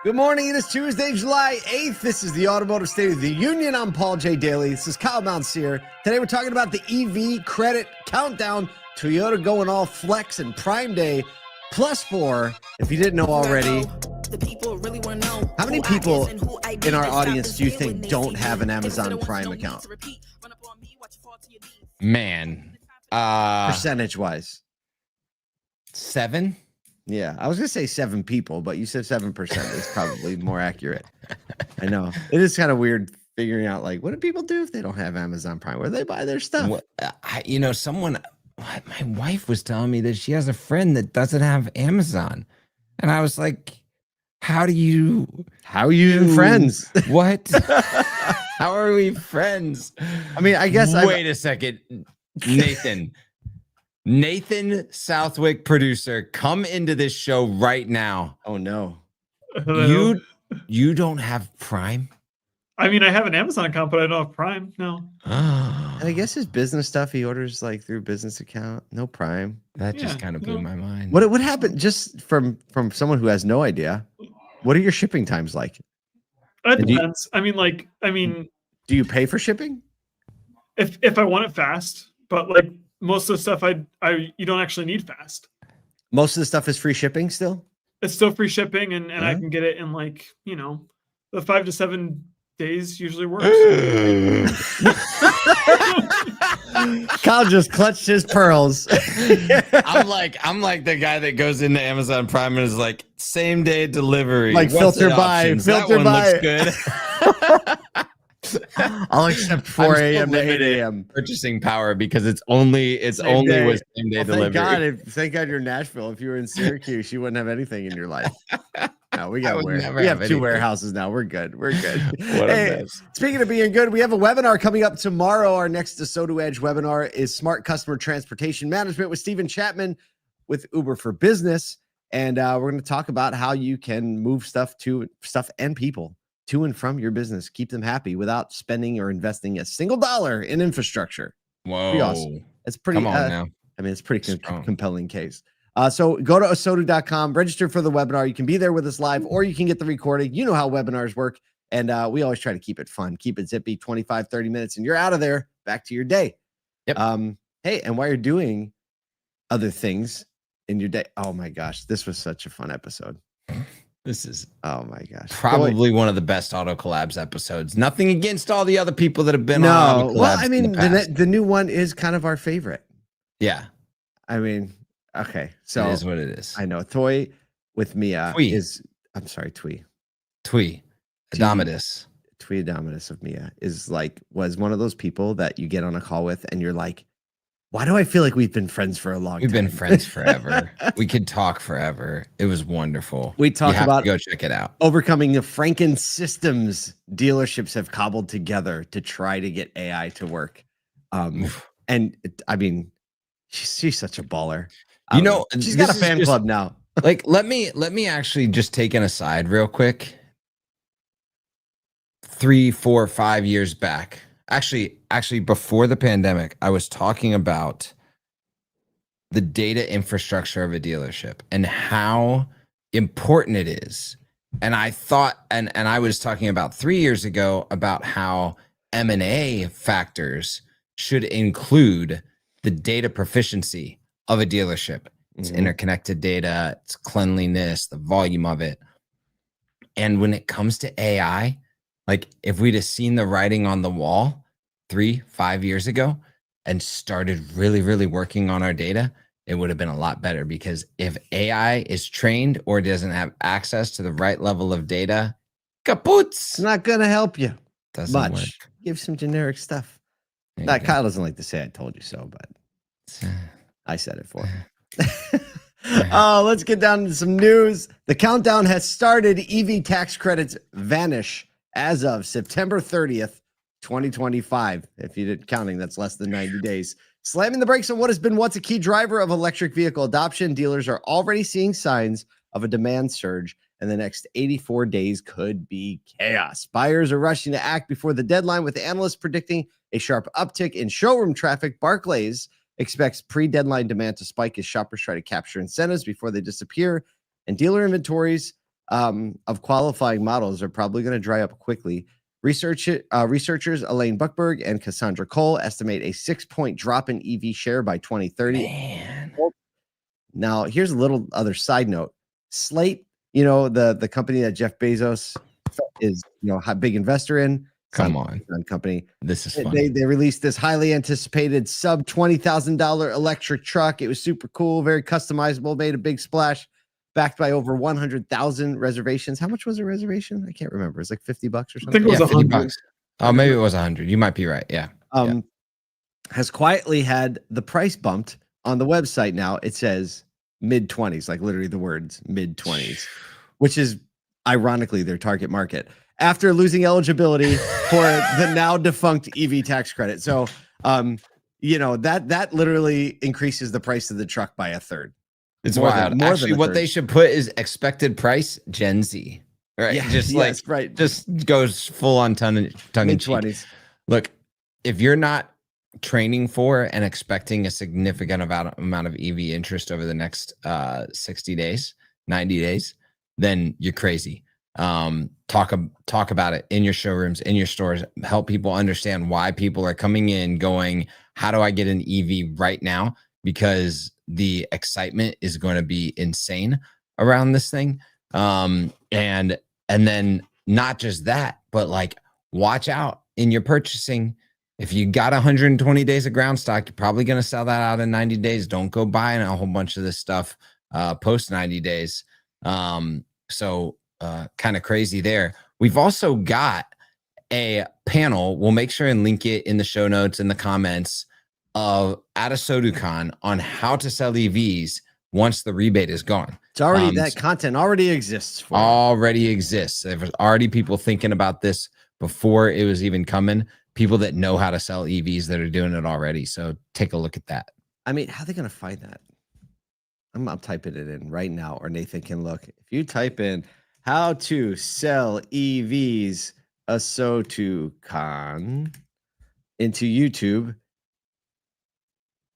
Good morning. It is Tuesday, July 8th. This is the Automotive State of the Union. I'm Paul J. Daly. This is Kyle Mountsier. Today we're talking about the EV credit countdown. Toyota going all flex and Prime Day +4. If you didn't know already, how many people in our audience do you think don't have an Amazon Prime account? Man, percentage-wise. 7? Yeah, I was going to say 7 people, but you said 7% is probably more accurate. I know. It is kind of weird figuring out, like, what do people do if they don't have Amazon Prime? Where do they buy their stuff? Well, my wife was telling me that she has a friend that doesn't have Amazon. And I was like, how are you even friends? What? How are we friends? I mean, I guess Wait a second. Nathan Southwick, producer, come into this show right now. Oh no. You don't have Prime? I mean, I have an Amazon account, but I don't have Prime. No. And I guess his business stuff he orders like through business account. No Prime. That just kind of blew my mind. What happened? Just from someone who has no idea. What are your shipping times like? It depends. Do you pay for shipping? If I want it fast, but like most of the stuff you don't actually need fast. Most of the stuff is free shipping still? It's still free shipping and I can get it in like, the 5 to 7 days usually works. Kyle just clutched his pearls. I'm like the guy that goes into Amazon Prime and is like, same day delivery. Like filter by. That one looks good. I'll accept 4 a.m. to 8 a.m. purchasing power because it's only with same day delivery. Thank God you're Nashville. If you were in Syracuse, you wouldn't have anything in your life. No, we have 2 warehouses now. We're good. Hey, speaking of being good, we have a webinar coming up tomorrow. Our next ASOTU Edge webinar is Smart Customer Transportation Management with Stephen Chapman with Uber for Business. And we're going to talk about how you can move stuff and people to and from your business, keep them happy without spending or investing a single dollar in infrastructure. Whoa. Pretty awesome. It's pretty, come on now. I mean, it's pretty compelling case. So go to asotu.com, register for the webinar. You can be there with us live, or you can get the recording. You know how webinars work. And we always try to keep it fun, keep it zippy, 25, 30 minutes, and you're out of there, back to your day. Yep. Hey, and while you're doing other things in your day, oh my gosh, this was such a fun episode. This is, oh my gosh, probably one of the best Auto Collabs episodes. Nothing against all the other people that have been on Auto Collabs. Well, I mean, the new one is kind of our favorite. Yeah. I mean, okay. So it is what it is. I know. Thuy with Mia is, I'm sorry, Thuy. Adomitis. Thuy Adomitis of Mia was one of those people that you get on a call with and you're like, why do I feel like we've been friends for a long time? We've been friends forever. We could talk forever. It was wonderful. We talked about go check it out. Overcoming the Franken systems dealerships have cobbled together to try to get AI to work. And I mean, she's such a baller. She's got a fan club now. Like, let me actually just take an aside real quick. 3, 4, 5 years back. Actually, before the pandemic, I was talking about the data infrastructure of a dealership and how important it is. And I thought, and I was talking about 3 years ago about how M&A factors should include the data proficiency of a dealership. It's interconnected data, it's cleanliness, the volume of it. And when it comes to AI, like if we'd have seen the writing on the wall 3, 5 years ago and started really, really working on our data, it would have been a lot better, because if AI is trained or doesn't have access to the right level of data, kaput. It's not going to help you doesn't work. Give some generic stuff. Kyle doesn't like to say I told you so, but I said it for him. Let's get down to some news. The countdown has started. EV tax credits vanish as of September 30th, 2025. If you didn't counting, that's less than 90 days. Slamming the brakes on what has been once a key driver of electric vehicle adoption, dealers are already seeing signs of a demand surge, and the next 84 days could be chaos. Buyers are rushing to act before the deadline, with analysts predicting a sharp uptick in showroom traffic. Barclays expects pre-deadline demand to spike as shoppers try to capture incentives before they disappear, and dealer inventories of qualifying models are probably going to dry up quickly. Researchers Elaine Buckberg and Cassandra Cole estimate a 6-point drop in EV share by 2030. Man. Now, here's a little other side note. Slate, the company that Jeff Bezos is, a big investor in. Come on. Company. This is fun. They released this highly anticipated sub $20,000 electric truck. It was super cool, very customizable, made a big splash, backed by over 100,000 reservations. How much was a reservation? I can't remember. It's like $50 or something. I think it was $100. Oh, maybe it was 100. You might be right. Yeah. Has quietly had the price bumped on the website. Now it says mid-20s, like literally the words mid-20s, which is ironically their target market, after losing eligibility for the now defunct EV tax credit. So, that literally increases the price of the truck by a third. It's wild. Actually, what they should put is expected price Gen Z, right? Yeah, just goes full on tongue in cheek. Look, if you're not training for and expecting a significant amount of EV interest over the next 60 days, 90 days, then you're crazy. Talk about it in your showrooms, in your stores, help people understand why people are coming in going, how do I get an EV right now? Because the excitement is going to be insane around this thing. And then not just that, but like, watch out in your purchasing. If you got 120 days of ground stock, you're probably going to sell that out in 90 days. Don't go buying a whole bunch of this stuff post 90 days. So kind of crazy there. We've also got a panel. We'll make sure and link it in the show notes, in the comments, at ASOTU on how to sell EVs once the rebate is gone. It's already that content already exists. There's already people thinking about this before it was even coming. People that know how to sell EVs that are doing it already. So take a look at that. I mean, how are they going to find that? I'm typing it in right now, or Nathan can look. If you type in how to sell EVs ASOTU into YouTube,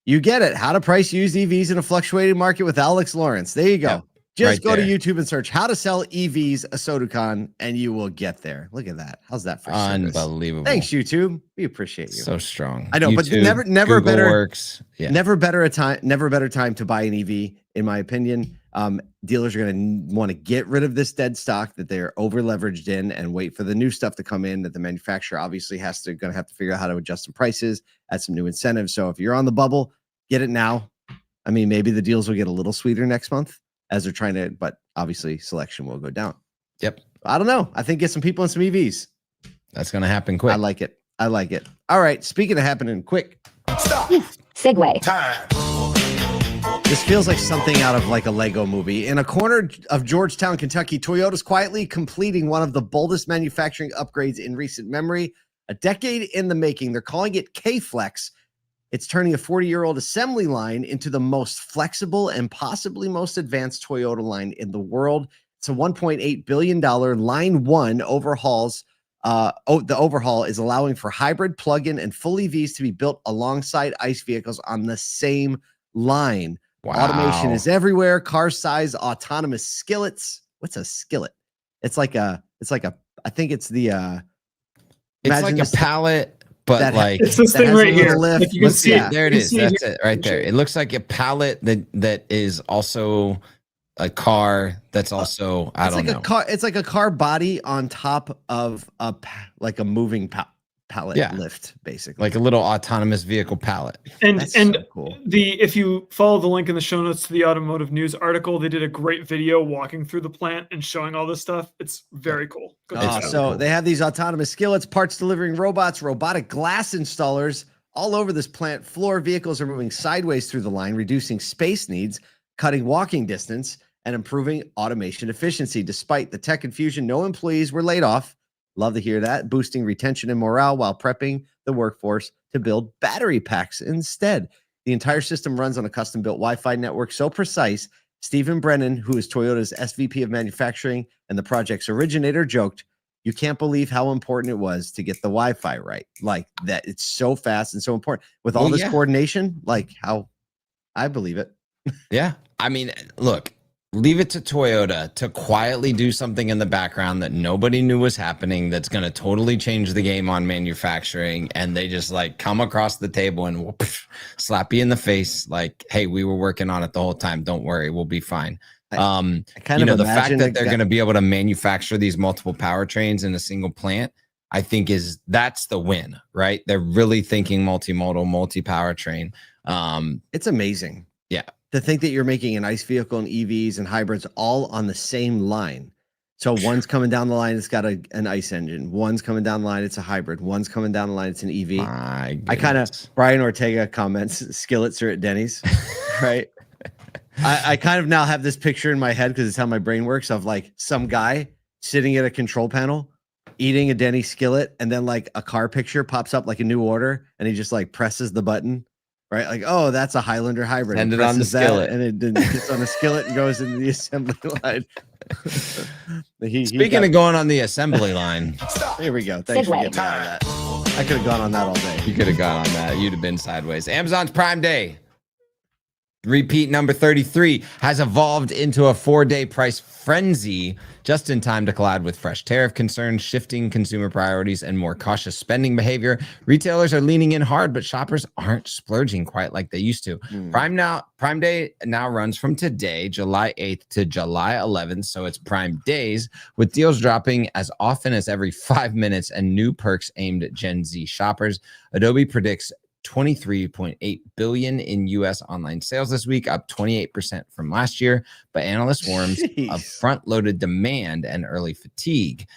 you get it. How to price used EVs in a fluctuating market with Alex Lawrence. There you go. Yep. Just go to YouTube and search how to sell EVs ASOTU and you will get there. Look at that. How's that for unbelievable? Service? Thanks, YouTube. We appreciate you. So strong. I know, YouTube, but never Google better works. Yeah. Never better time to buy an EV, in my opinion. Dealers are going to want to get rid of this dead stock that they're over leveraged in and wait for the new stuff to come in that the manufacturer obviously going to have to figure out how to adjust some prices, add some new incentives. So if you're on the bubble, get it now. I mean, maybe the deals will get a little sweeter next month as they're trying to, but obviously selection will go down. Yep. I don't know. I think get some people in some EVs. That's going to happen quick. I like it. All right. Speaking of happening quick. Stop. Segue. Time. This feels like something out of like a Lego movie. In a corner of Georgetown, Kentucky, Toyota's quietly completing one of the boldest manufacturing upgrades in recent memory. A decade in the making. They're calling it K-Flex. It's turning a 40-year-old assembly line into the most flexible and possibly most advanced Toyota line in the world. It's a $1.8 billion line one overhauls. The overhaul is allowing for hybrid, plug-in, and full EVs to be built alongside ICE vehicles on the same line. Wow. Automation is everywhere. Car size autonomous skillets. What's a skillet? I think it's the it's like a pallet. But like it's this thing right here. Like you can see it. There it is. That's it right there. It looks like a pallet that is also a car. That's also I don't know. It's like a car body on top of a moving pallet lift, basically, like a little autonomous vehicle pallet. And That's so cool. If you follow the link in the show notes to the Automotive News article, they did a great video walking through the plant and showing all this stuff. It's very cool. They have these autonomous skillets, parts delivering robots, robotic glass installers all over this plant floor. Vehicles are moving sideways through the line, reducing space needs, cutting walking distance, and improving automation efficiency. Despite the tech infusion, no employees were laid off. Love to hear that. Boosting retention and morale while prepping the workforce to build battery packs instead. The entire system runs on a custom-built Wi-Fi network so precise, Stephen Brennan, who is Toyota's SVP of manufacturing and the project's originator, joked, "You can't believe how important it was to get the Wi-Fi right. Like that, it's so fast and so important with all this coordination. Like how I believe it." Yeah. I mean, look, leave it to Toyota to quietly do something in the background that nobody knew was happening that's going to totally change the game on manufacturing, and they just like come across the table and whoop, slap you in the face like, hey, we were working on it the whole time, don't worry, we'll be fine. The fact that they're going to be able to manufacture these multiple powertrains in a single plant, I think that's the win, right? They're really thinking multimodal, multi-powertrain. It's amazing. Yeah. To think that you're making an ICE vehicle and EVs and hybrids all on the same line. So one's coming down the line, it's got an ICE engine. One's coming down the line, it's a hybrid. One's coming down the line, it's an EV. I kind of, Brian Ortega comments, skillets are at Denny's, right? I kind of now have this picture in my head because it's how my brain works of like some guy sitting at a control panel eating a Denny's skillet, and then like a car picture pops up like a new order, and he just like presses the button. Right, like, oh, that's a Highlander hybrid. Send it on the skillet, and it gets on a skillet and goes into the assembly line. Speaking of going on the assembly line, here we go. Thanks for getting me out of that. I could have gone on that all day. You could have gone on that. You'd have been sideways. Amazon's Prime Day, repeat number 33, has evolved into a 4-day price frenzy just in time to collide with fresh tariff concerns, shifting consumer priorities, and more cautious spending behavior. Retailers are leaning in hard, but shoppers aren't splurging quite like they used to. Prime Day now runs from today, July 8th to July 11th, so it's Prime Days, with deals dropping as often as every 5 minutes and new perks aimed at Gen Z shoppers. Adobe predicts 23.8 billion in U.S. online sales this week, up 28% from last year. But analysts warns of front-loaded demand and early fatigue.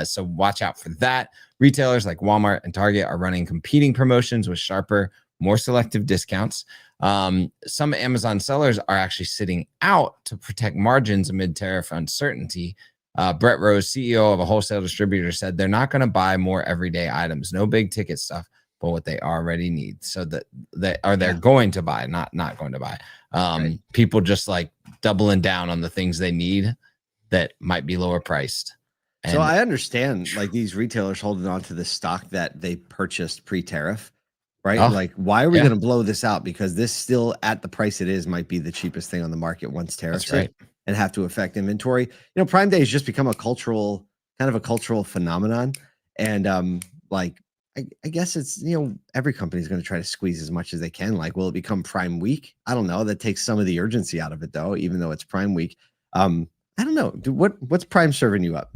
So watch out for that. Retailers like Walmart and Target are running competing promotions with sharper, more selective discounts. Some Amazon sellers are actually sitting out to protect margins amid tariff uncertainty. Brett Rose, CEO of a wholesale distributor, said they're not going to buy more everyday items, no big ticket stuff, but what they already need. So that they're going to buy, not going to buy. Right. People just like doubling down on the things they need that might be lower priced. And so I understand like these retailers holding on to the stock that they purchased pre-tariff, right? Like, why are we going to blow this out? Because this still at the price it is might be the cheapest thing on the market once tariffs hit and have to affect inventory. You know, Prime Day has just become a cultural phenomenon. And I guess it's, you know, every company is going to try to squeeze as much as they can. Like, will it become Prime Week? I don't know. That takes some of the urgency out of it, though, even though it's Prime Week. I don't know. What's Prime serving you up?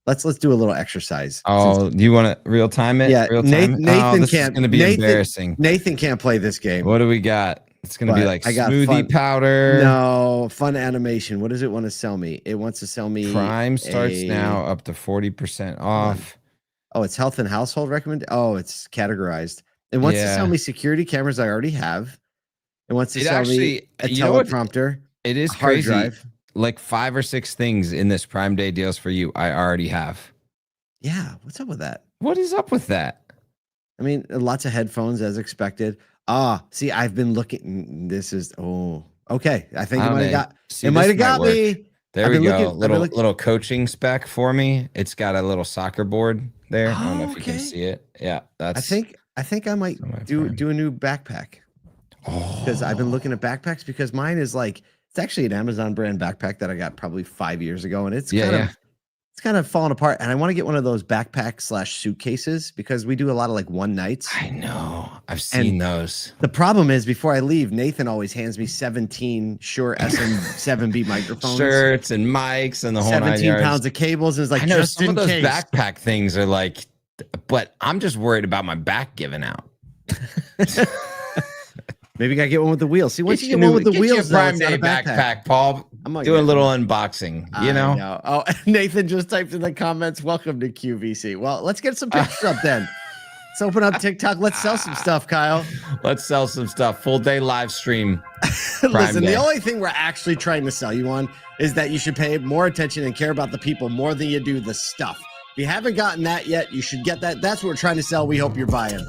Let's do a little exercise. Oh, do you want to real time it? Yeah, real time. Nathan this can't. Is going to be embarrassing. Nathan can't play this game. What do we got? It's going to be like smoothie powder. No, fun animation. What does it want to sell me? It wants to sell me. Prime starts now up to 40% off. Oh, it's health and household recommend. Oh, it's categorized. It wants to sell me security cameras I already have. It wants to sell me a teleprompter. It is crazy. Drive. Like 5 or 6 things in this Prime Day deals for you I already have. Yeah, what's up with that? What is up with that? I mean, lots of headphones as expected. See, I've been looking. This is okay. I think it might have got me. There we go. Little coaching spec for me. It's got a little soccer board there. I don't know if you can see it. Yeah, that's. I think I might do a new backpack. Because I've been looking at backpacks because mine is like, it's actually an Amazon brand backpack that I got probably 5 years ago, and it's kind of falling apart. And I want to get one of those backpack / suitcases because we do a lot of like one nights. I know. I've seen those. The problem is before I leave, Nathan always hands me 17 Shure SM7B microphones, shirts and mics and the whole 17 pounds of cables. And it's like, I know just some of those case. backpack things are like, but I'm just worried about my back giving out. Maybe you gotta get one with the wheels. See, once you get one with the wheels, Prime Day backpack, Paul. Do a little unboxing. You know. Oh, Nathan just typed in the comments. Welcome to QVC. Well, let's get some pictures up then. Let's open up TikTok. Let's sell some stuff, Kyle. Let's sell some stuff. Full day live stream. Listen, the only thing we're actually trying to sell you on is that you should pay more attention and care about the people more than you do the stuff. If you haven't gotten that yet, you should get that. That's what we're trying to sell. We hope you're buying.